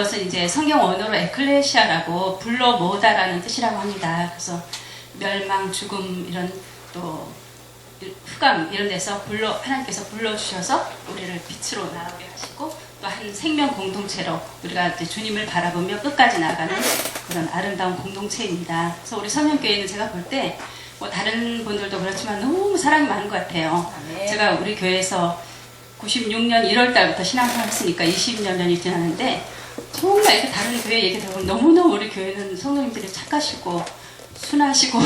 것은 이제 성경 언어로 에클레시아라고 불러 모으다라는 뜻이라고 합니다. 그래서 멸망, 죽음 이런 또 흑암 이런 데서 하나님께서 불러주셔서 우리를 빛으로 나오게 하시고 또 한 생명 공동체로 우리가 이제 주님을 바라보며 끝까지 나가는 그런 아름다운 공동체입니다. 그래서 우리 성현교회는 제가 볼 때 뭐 다른 분들도 그렇지만 너무 사랑이 많은 것 같아요. 제가 우리 교회에서 96년 1월 달부터 신앙생활 했으니까 20여 년이 지났는데 정말 이렇게 다른 교회 얘기 들어보면 너무너무 우리 교회는 성도님들이 착하시고 순하시고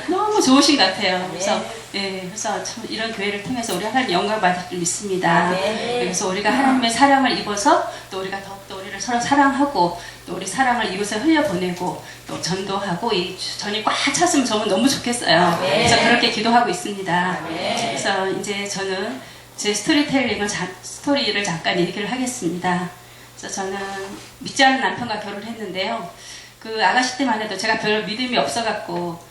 너무 좋으신 것 같아요. 그래서 참 이런 교회를 통해서 우리 하나님 영광 받을 줄 믿습니다. 그래서 우리가 하나님의 사랑을 입어서 또 우리가 더욱더 우리를 서로 사랑하고 또 우리 사랑을 이곳에 흘려보내고 또 전도하고 이 전이 꽉 찼으면 저는 너무 좋겠어요. 그래서 그렇게 기도하고 있습니다. 그래서 이제 저는 제 스토리를 잠깐 얘기를 하겠습니다. 그래서 저는 믿지 않는 남편과 결혼을 했는데요. 그 아가씨 때만 해도 제가 별 믿음이 없어갖고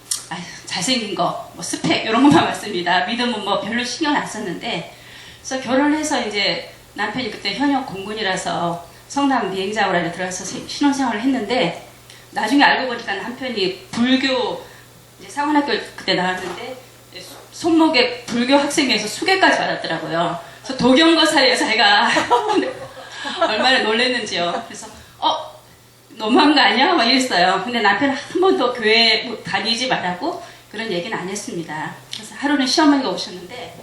잘생긴 거, 뭐 스펙 이런 것만 봤습니다. 믿음은 뭐 별로 신경 안 썼는데 그래서 결혼을 해서 이제 남편이 그때 현역 공군이라서 성남 비행장으로 들어가서 신혼생활을 했는데 나중에 알고 보니까 남편이 불교 이제 상원학교 그때 나왔는데 손목에 불교 학생회에서 수계까지 받았더라고요. 그래서 도경거사예요, 자기가. 얼마나 놀랐는지요. 그래서 너무한 거 아니야? 막 이랬어요. 근데 남편은 한 번도 교회 다니지 말라고 그런 얘기는 안 했습니다. 그래서 하루는 시어머니가 오셨는데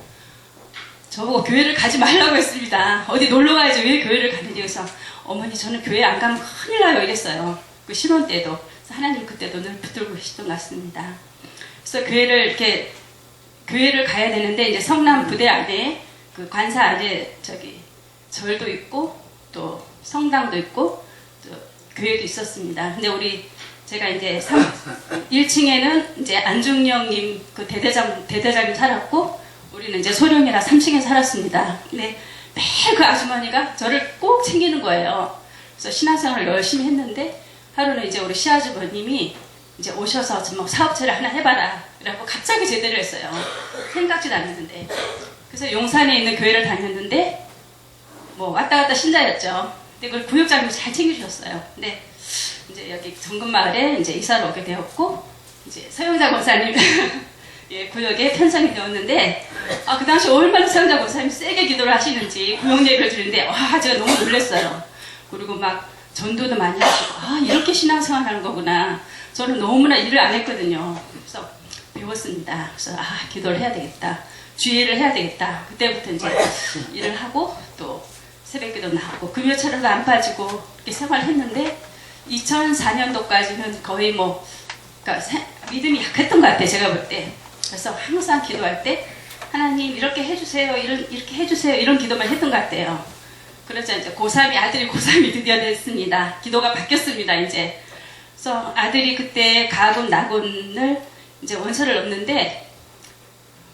저보고 교회를 가지 말라고 했습니다. 어디 놀러 가야지 왜 교회를 가는지. 그래서 어머니 저는 교회 안 가면 큰일 나요 이랬어요. 그 신혼 때도. 그래서 하나님 그때도 늘 붙들고 계시던 것 같습니다. 그래서 교회를 가야 되는데 이제 성남 부대 안에 그 관사 안에 절도 있고 또 성당도 있고 또 교회도 있었습니다. 근데 제가 이제 1층에는 이제 안중령님 그 대대장님 살았고 우리는 이제 소령이라 3층에 살았습니다. 근데 매일 그 아주머니가 저를 꼭 챙기는 거예요. 그래서 신앙생활을 열심히 했는데 하루는 이제 우리 시아주버님이 이제 오셔서 뭐 사업체를 하나 해봐라. 그래갖고 갑자기 제대를 했어요. 생각지도 않았는데. 그래서 용산에 있는 교회를 다녔는데 뭐 왔다 갔다 신자였죠. 근데 그걸 구역장님이 잘 챙겨주셨어요. 근데 이제 여기 정금마을에 이제 이사를 오게 되었고 이제 서영자 권사님 예, 구역에 편성이 되었는데 그 당시 얼마나 서영자 권사님이 세게 기도를 하시는지 구역 얘기를 들었는데 와 제가 너무 놀랐어요. 그리고 막 전도도 많이 하시고 이렇게 신앙생활 하는 거구나. 저는 너무나 일을 안 했거든요. 그래서 배웠습니다. 그래서 기도를 해야 되겠다. 주의를 해야 되겠다. 그때부터 이제 일을 하고 또 새벽기도 나오고 금요철에도 안 빠지고 이렇게 생활했는데 2004년도까지는 거의 그러니까 믿음이 약했던 것 같아요. 제가 볼 때. 그래서 항상 기도할 때 하나님 이렇게 해주세요. 이렇게 해주세요. 이런 기도만 했던 것 같아요. 그래서 이제 아들이 고3이 드디어 됐습니다. 기도가 바뀌었습니다. 이제. 그래서 아들이 그때 가군, 나군을 이제 원서를 넣는데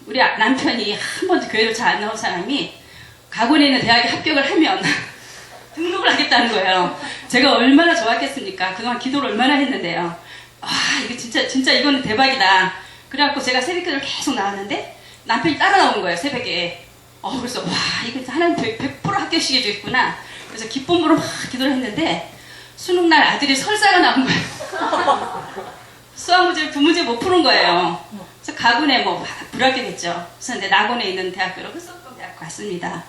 우리 남편이 한 번도 교회를 잘 안 나온 사람이 가군에 있는 대학에 합격을 하면 등록을 하겠다는 거예요. 제가 얼마나 좋았겠습니까? 그동안 기도를 얼마나 했는데요. 이거 진짜 이거는 대박이다. 그래갖고 제가 새벽기도를 계속 나왔는데 남편이 따라 나온 거예요, 새벽에. 그래서 이거 하나님 100% 합격시켜주겠구나. 그래서 기쁨으로 막 기도를 했는데 수능날 아들이 설사가 나온 거예요. 수학문제, 부문제 못 푸는 거예요. 그래서 가군에 불합격했죠. 그래서 이제 낙원에 있는 대학교로 흑석동대학교 갔습니다.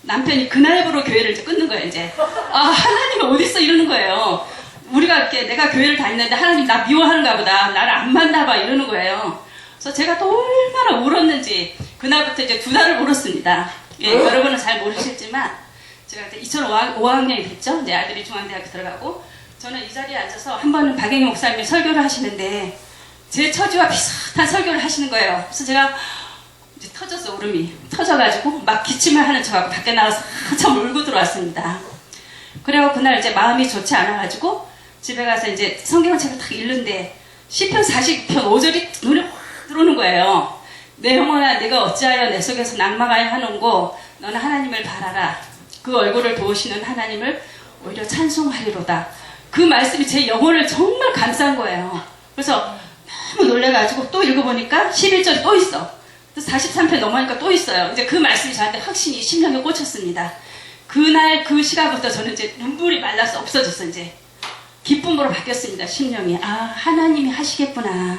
남편이 그날부로 교회를 이제 끊는 거예요, 이제. 하나님이 어딨어? 이러는 거예요. 내가 교회를 다니는데 하나님 나 미워하는가 보다. 나를 안 만나봐. 이러는 거예요. 그래서 제가 또 얼마나 울었는지 그날부터 이제 2달을 울었습니다. 여러분은 잘 모르실지만 제가 이제 2005학년이 됐죠. 이제 아들이 중앙대학교 들어가고 저는 이 자리에 앉아서 한 번은 박영희 목사님이 설교를 하시는데 제 처지와 비슷한 설교를 하시는 거예요. 그래서 제가 이제 터졌어. 울음이 터져가지고 막 기침을 하는 척하고 밖에 나가서 한참 울고 들어왔습니다. 그래서 그날 이제 마음이 좋지 않아가지고 집에 가서 이제 성경책을 딱 읽는데 시편 40편 5절이 눈에 확 들어오는 거예요. 내 영혼아 내가 어찌하여 내 속에서 낭망하여 하는고 너는 하나님을 바라라. 그 얼굴을 보시는 하나님을 오히려 찬송하리로다. 그 말씀이 제 영혼을 정말 감싼 거예요. 그래서 너무 놀래가지고 또 읽어보니까 11절이 또 있어. 43편 넘어가니까 또 있어요. 이제 그 말씀이 저한테 확신이 심령에 꽂혔습니다. 그날 그 시간부터 저는 이제 눈물이 말라서 없어졌어. 이제 기쁨으로 바뀌었습니다. 심령이. 아, 하나님이 하시겠구나.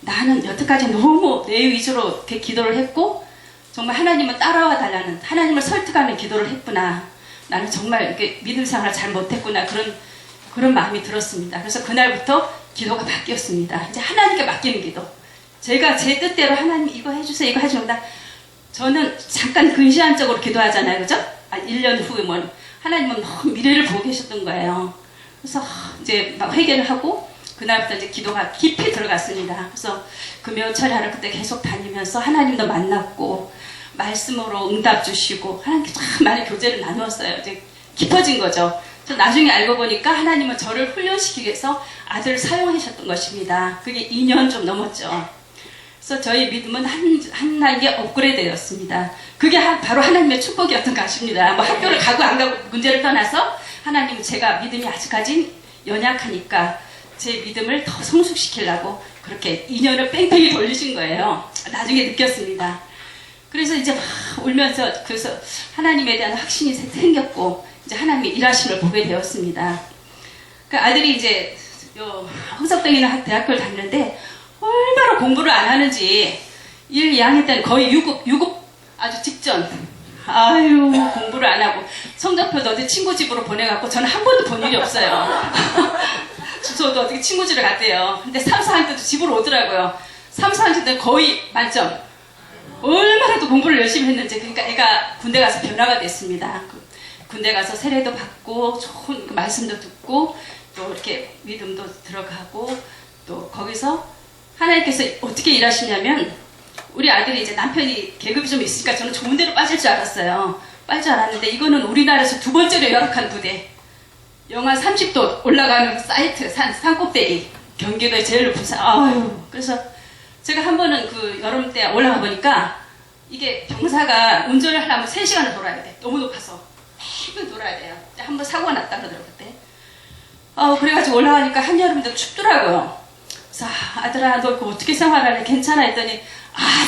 나는 여태까지 너무 내 위주로 이렇게 기도를 했고 정말 하나님은 따라와 달라는, 하나님을 설득하는 기도를 했구나. 나는 정말 이렇게 믿음 생활을 잘 못했구나. 그런 마음이 들었습니다. 그래서 그날부터 기도가 바뀌었습니다. 이제 하나님께 맡기는 기도. 제가 제 뜻대로 하나님 이거 해주세요, 이거 해주세요. 저는 잠깐 근시안적으로 기도하잖아요. 그죠? 1년 후에 하나님은 너무 미래를 보고 계셨던 거예요. 그래서 이제 막 회개를 하고 그날부터 이제 기도가 깊이 들어갔습니다. 그래서 금요철야를 그때 계속 다니면서 하나님도 만났고 말씀으로 응답 주시고 하나님께 참 많은 교제를 나누었어요. 이제 깊어진 거죠. 저 나중에 알고 보니까 하나님은 저를 훈련시키기 위해서 아들을 사용하셨던 것입니다. 그게 2년 좀 넘었죠. 그래서 저희 믿음은 한 단계 업그레이드 되었습니다. 그게 바로 하나님의 축복이었던 것입니다. 뭐 학교를 가고 안 가고 문제를 떠나서 하나님은 제가 믿음이 아직까지 연약하니까 제 믿음을 더 성숙시키려고 그렇게 2년을 뺑뺑이 돌리신 거예요. 나중에 느꼈습니다. 그래서 이제 막 울면서 그래서 하나님에 대한 확신이 생겼고 이제 하나님이 일하심을 보게 되었습니다. 그 아들이 이제 홍석동에 있는 대학교를 다니는데 얼마나 공부를 안 하는지 1, 2학년 때는 거의 유급 아주 직전. 아유, 공부를 안 하고 성적표도 어디 친구 집으로 보내갖고 저는 한 번도 본 일이 없어요. 저도 어떻게 친구 집에 갔대요. 근데 3, 4학년 때도 집으로 오더라고요. 3, 4학년 때는 거의 만점. 얼마나 또 공부를 열심히 했는지. 그러니까 애가 군대 가서 변화가 됐습니다. 군대 가서 세례도 받고 좋은 말씀도 듣고 또 이렇게 믿음도 들어가고 또 거기서 하나님께서 어떻게 일하시냐면 우리 아들이 이제 남편이 계급이 좀 있으니까 저는 좋은 데로 빠질 줄 알았어요. 빠질 줄 알았는데 이거는 우리나라에서 두 번째로 열악한 부대. 영하 30도 올라가는 사이트, 산 꼭대기. 경기도의 제일 높은 산. 아유. 그래서 제가 한 번은 그 여름 때 올라가 보니까 이게 병사가 운전을 하려면 3시간을 돌아야 돼. 너무 높아서. 매일 돌아야 돼요. 한 번 사고가 났다 그러더라고요, 그때. 그래가지고 올라가니까 한여름인데 춥더라고요. 그래서 아들아, 너 그거 어떻게 생활하래? 괜찮아? 했더니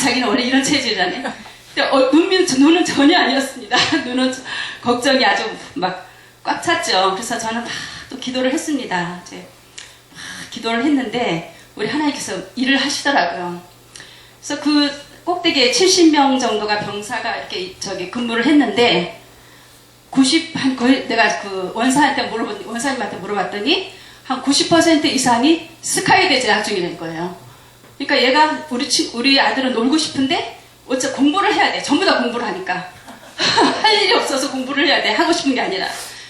자기는 원래 이런 체질이라네. 근데 눈은 전혀 아니었습니다. 눈은 걱정이 아주 막 꽉 찼죠. 그래서 저는 막 또 기도를 했습니다. 이제 막 기도를 했는데 우리 하나님께서 일을 하시더라고요. 그래서 그 꼭대기에 70명 정도가 병사가 이렇게 근무를 했는데 거의 내가 그 원사님한테 물어봤더니 한 90% 이상이 스카이대 재학 중이라는 거예요. 그러니까 얘가 우리 아들은 놀고 싶은데 어째 공부를 해야 돼. 전부 다 공부를 하니까 할 일이 없어서 공부를 해야 돼. 하고 싶은 게 아니라.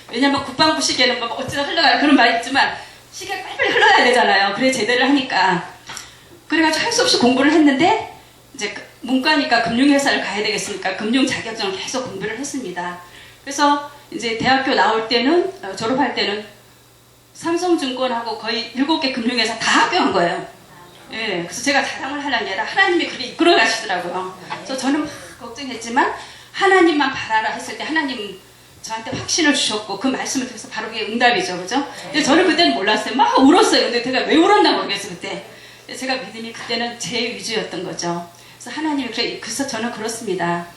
왜냐면 국방부 시계는 뭐 어찌나 흘러가요. 그런 말이 있지만 시계가 빨리빨리 흘러야 되잖아요. 그래 제대를 하니까. 그래가지고 할 수 없이 공부를 했는데 이제 문과니까 금융회사를 가야 되겠으니까 금융 자격증을 계속 공부를 했습니다. 그래서 이제 대학교 나올 때는 졸업할 때는 삼성증권하고 거의 7개 금융회사 다 합격한 거예요. 예, 그래서 제가 자랑을 하려는 게 아니라 하나님이 그렇게 이끌어 가시더라고요. 그래서 저는 막 걱정했지만 하나님만 바라라 했을 때 하나님 저한테 확신을 주셨고 그 말씀을 통해서 바로 그게 응답이죠. 그죠? 근데 저는 그때는 몰랐어요. 막 울었어요. 근데 제가 왜 울었나 모르겠어요. 그때. 제가 믿음이 그때는 제 위주였던 거죠. 그래서 하나님이 그래서 저는 그렇습니다.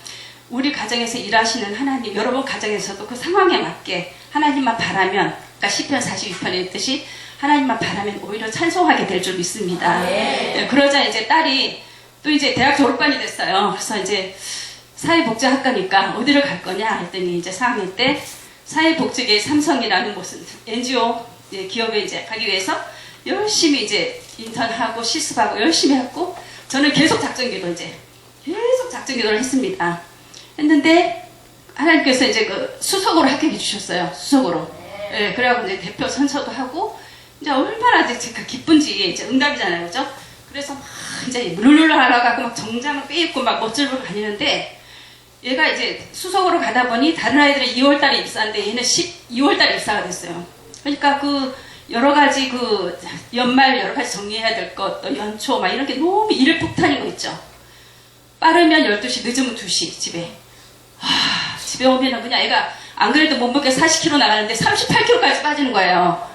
우리 가정에서 일하시는 하나님, 여러분 가정에서도 그 상황에 맞게 하나님만 바라면, 그러니까 시편 42편에 있듯이 하나님만 바라면 오히려 찬송하게 될 줄 믿습니다. 네, 그러자 이제 딸이 또 이제 대학 졸업반이 됐어요. 그래서 이제 사회복지학과니까 어디를 갈 거냐 했더니 이제 4학년 때 사회복지계 삼성이라는 무슨 NGO 기업에 이제 가기 위해서 열심히 이제 인턴하고 실습하고 열심히 했고 저는 계속 작전기도 작전기도를 했습니다. 했는데 하나님께서 이제 그 수석으로 합격해 주셨어요. 수석으로. 예, 그래갖고 이제 대표 선서도 하고 이제 얼마나 이제 기쁜지 이제 응답이잖아요, 그죠? 그래서 막 이제 룰루루 하라고 막 정장을 빼입고 막 멋지게 다니는데 얘가 이제 수석으로 가다 보니 다른 아이들은 2월달에 입사하는데 얘는 12월달에 입사가 됐어요. 그러니까 그 여러 가지 그 연말 여러 가지 정리해야 될 것, 또 연초 막 이런 게 너무 일 폭탄인 거 있죠. 빠르면 12시, 늦으면 2시 집에. 집에 오면은 그냥 애가 안 그래도 몸무게 40kg 나가는데 38kg까지 빠지는 거예요.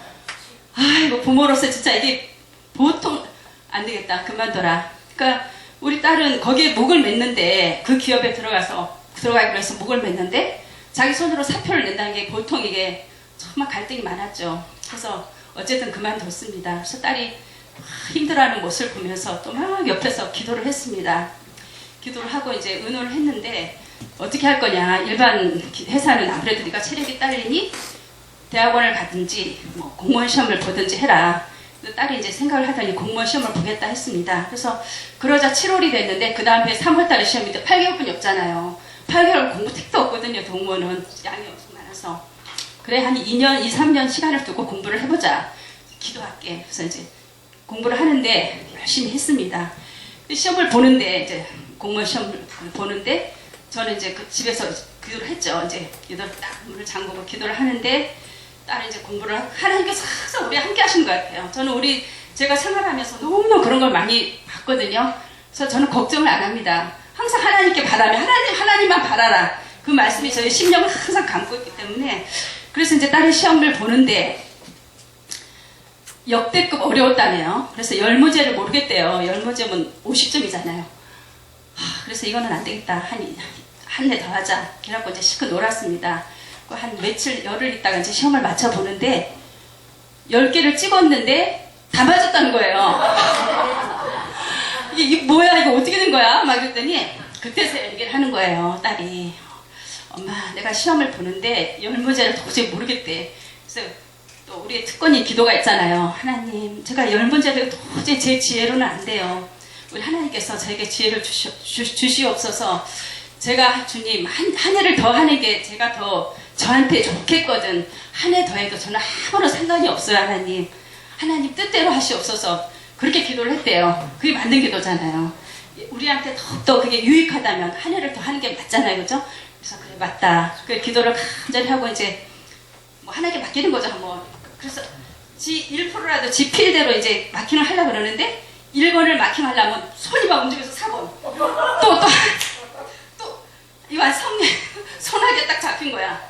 이거 부모로서 진짜 이게 보통 안 되겠다. 그만둬라. 그러니까 우리 딸은 거기에 목을 맸는데 그 기업에 들어가기로 해서 목을 맸는데 자기 손으로 사표를 낸다는 게 보통 이게 정말 갈등이 많았죠. 그래서 어쨌든 그만뒀습니다. 그래서 딸이 힘들어하는 모습을 보면서 또 막 옆에서 기도를 했습니다. 기도를 하고 이제 의논을 했는데 어떻게 할 거냐. 일반 회사는 아무래도 네가 체력이 딸리니 대학원을 가든지 뭐 공무원 시험을 보든지 해라. 딸이 이제 생각을 하더니 공무원 시험을 보겠다 했습니다. 그래서 그러자 7월이 됐는데 그 다음에 3월달에 시험인데 8개월뿐이 없잖아요. 8개월 공부 택도 없거든요. 동무원은 양이 엄청 많아서. 그래 한 2년, 2, 3년 시간을 두고 공부를 해보자. 기도할게. 그래서 이제 공부를 하는데 열심히 했습니다. 시험을 보는데 이제 공무원 시험을 보는데 저는 이제 그 집에서 기도를 했죠. 이제 기도를 딱 문을 잠그고 기도를 하는데 딸이 이제 공부를 하나님께서 항상 우리 함께 하시는 것 같아요. 저는 제가 생활하면서 너무너무 그런 걸 많이 봤거든요. 그래서 저는 걱정을 안 합니다. 항상 하나님께 바라면 하나님만 바라라. 그 말씀이 저의 심령을 항상 감고 있기 때문에 그래서 이제 딸이 시험을 보는데 역대급 어려웠다네요. 그래서 열문제를 모르겠대요. 열문제면 50점이잖아요. 그래서 이거는 안 되겠다. 한 해 더 하자. 그래갖고 이제 실컷 놀았습니다. 한 며칠 열흘 있다가 이제 시험을 맞춰보는데 10개를 찍었는데 다 맞았다는 거예요. 이게 뭐야 이거 어떻게 된 거야? 막 그랬더니 그때서 얘기를 하는 거예요. 딸이 엄마 내가 시험을 보는데 열문제를 도저히 모르겠대. 그래서 또 우리의 특권이 기도가 있잖아요. 하나님 제가 열문제를 도저히 제 지혜로는 안 돼요. 우리 하나님께서 저에게 지혜를 주시옵소서. 제가 주님 한 해를 더 하는 게 제가 더 저한테 좋겠거든. 한 해 더 해도 저는 아무런 상관이 없어요. 하나님 뜻대로 하시옵소서. 그렇게 기도를 했대요. 그게 맞는 기도잖아요. 우리한테 더욱더 그게 유익하다면 한 해를 더 하는 게 맞잖아요. 그죠? 그래서 그래 맞다. 그 기도를 간절히 하고 이제 뭐 하나님께 맡기는 거죠. 뭐 그래서 1%라도 지 필대로 이제 마킹을 하려고 그러는데 1번을 마킹하려면 손이 막 움직여서 4번 또 이완 손하게 딱 잡힌 거야.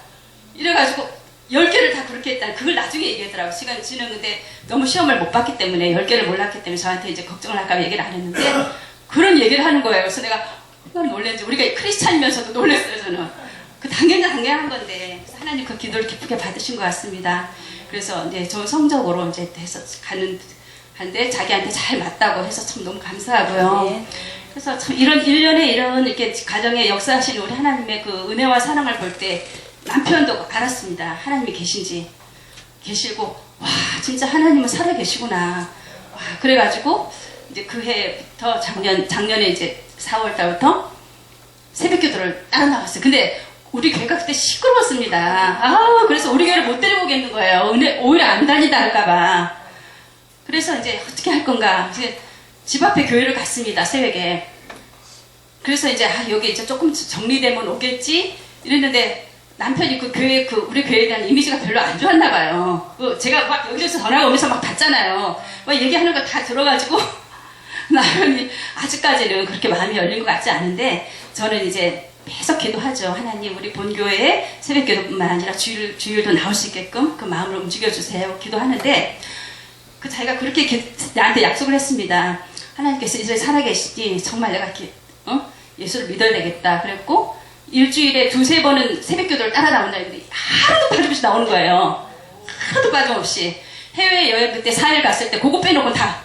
이래가지고 10개를 다 그렇게 했다. 그걸 나중에 얘기하더라고. 시간이 지났는데 너무 시험을 못 봤기 때문에 10개를 몰랐기 때문에 저한테 이제 걱정을 할까 얘기를 안 했는데 그런 얘기를 하는 거예요. 그래서 내가 얼마나 놀랐는지 우리가 크리스찬이면서도 놀랐어요. 저는 그 당연한 건데 하나님 그 기도를 기쁘게 받으신 것 같습니다. 그래서 이제 좋은 성적으로 이제 해서 한데 자기한테 잘 맞다고 해서 참 너무 감사하고요. 네. 그래서 참 이런 일련의 이런 이렇게 가정에 역사하신 우리 하나님의 그 은혜와 사랑을 볼 때 남편도 알았습니다. 하나님이 계시고 와 진짜 하나님은 살아 계시구나. 와, 그래가지고 이제 그 해부터 작년에 이제 4월 달부터 새벽기도를 따라 나갔어요. 근데 우리 교회가 그때 시끄러웠습니다. 그래서 우리 교회를 못 데리고 오겠는 거예요. 오히려 안 다니다 할까봐. 그래서 이제 어떻게 할 건가. 이제 집 앞에 교회를 갔습니다. 새벽에. 그래서 이제 여기 이제 조금 정리되면 오겠지 이랬는데 남편이 우리 교회에 대한 이미지가 별로 안 좋았나 봐요. 제가 막 여기저기서 전화가 오면서 막 받잖아요. 막 얘기하는 거 다 들어가지고 남편이 아직까지는 그렇게 마음이 열린 것 같지 않은데 저는 이제 계속 기도하죠. 하나님 우리 본교회에 새벽기도뿐만 아니라 주일도 나올 수 있게끔 그 마음을 움직여주세요. 기도하는데 자기가 그렇게 나한테 약속을 했습니다. 하나님께서 이제 살아계시니 정말 내가 예수를 믿어야 되겠다. 그랬고 일주일에 2-3번은 새벽기도를 따라 나온다 했는데 하루도 빠짐없이 나오는 거예요. 하루도 빠짐없이. 해외여행 그때 4일 갔을 때 그거 빼놓고 다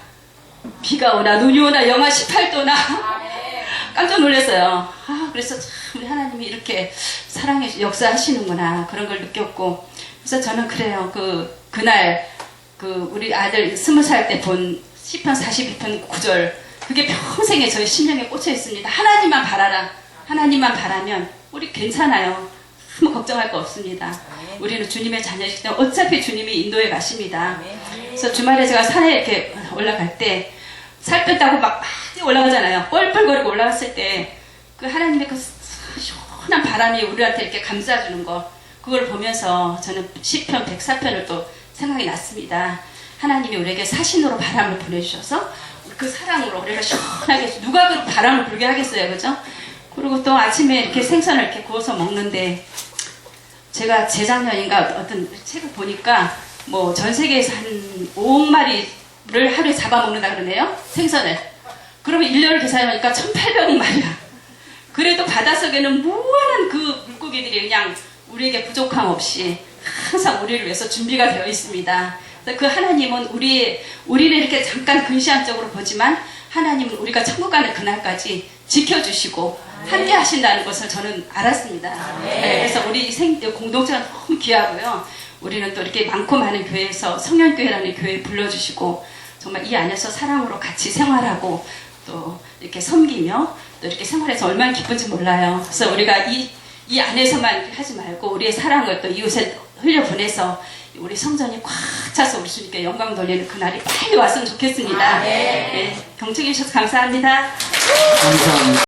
비가 오나 눈이 오나 영하 18도나 깜짝 놀랐어요. 그래서 참 우리 하나님이 이렇게 사랑해 역사하시는구나 그런 걸 느꼈고 그래서 저는 그래요. 그날 우리 아들 20살 때 본 시편 42편 9절 그게 평생에 저의 심령에 꽂혀 있습니다. 하나님만 바라라. 하나님만 바라면 우리 괜찮아요. 아무 걱정할 거 없습니다. 우리는 주님의 자녀이기 때문에 어차피 주님이 인도해 가십니다. 그래서 주말에 제가 산에 이렇게 올라갈 때 살 뺐다고 막 올라가잖아요. 뻘뻘거리고 올라갔을 때 그 하나님의 그 시원한 바람이 우리한테 이렇게 감싸주는 거 그걸 보면서 저는 시편 104편을 또 생각이 났습니다. 하나님이 우리에게 사신으로 바람을 보내주셔서 그 사랑으로 우리가 시원하게 누가 그 바람을 불게 하겠어요. 그죠? 그리고 또 아침에 이렇게 생선을 이렇게 구워서 먹는데 제가 재작년인가 어떤 책을 보니까 뭐 전 세계에서 한 5억 마리를 하루에 잡아먹는다 그러네요. 생선을. 그러면 1년을 계산해보니까 1800억 마리야. 그래도 바닷속에는 무한한 그 물고기들이 그냥 우리에게 부족함 없이 항상 우리를 위해서 준비가 되어 있습니다. 그래서 그 하나님은 우리를 이렇게 잠깐 근시안적으로 보지만 하나님은 우리가 천국 가는 그날까지 지켜주시고 함께 하신다는 것을 저는 알았습니다. 네, 그래서 우리 공동체가 너무 귀하고요. 우리는 또 이렇게 많고 많은 교회에서 성년교회라는 교회에 불러주시고 정말 이 안에서 사랑으로 같이 생활하고 또 이렇게 섬기며 또 이렇게 생활해서 얼마나 기쁜지 몰라요. 그래서 우리가 이 안에서만 하지 말고 우리의 사랑을 또 이웃에 흘려보내서 우리 성전이 꽉 차서 우리 주님께 영광 돌리는 그날이 빨리 왔으면 좋겠습니다. 네, 경청해 주셔서 감사합니다. 감사합니다.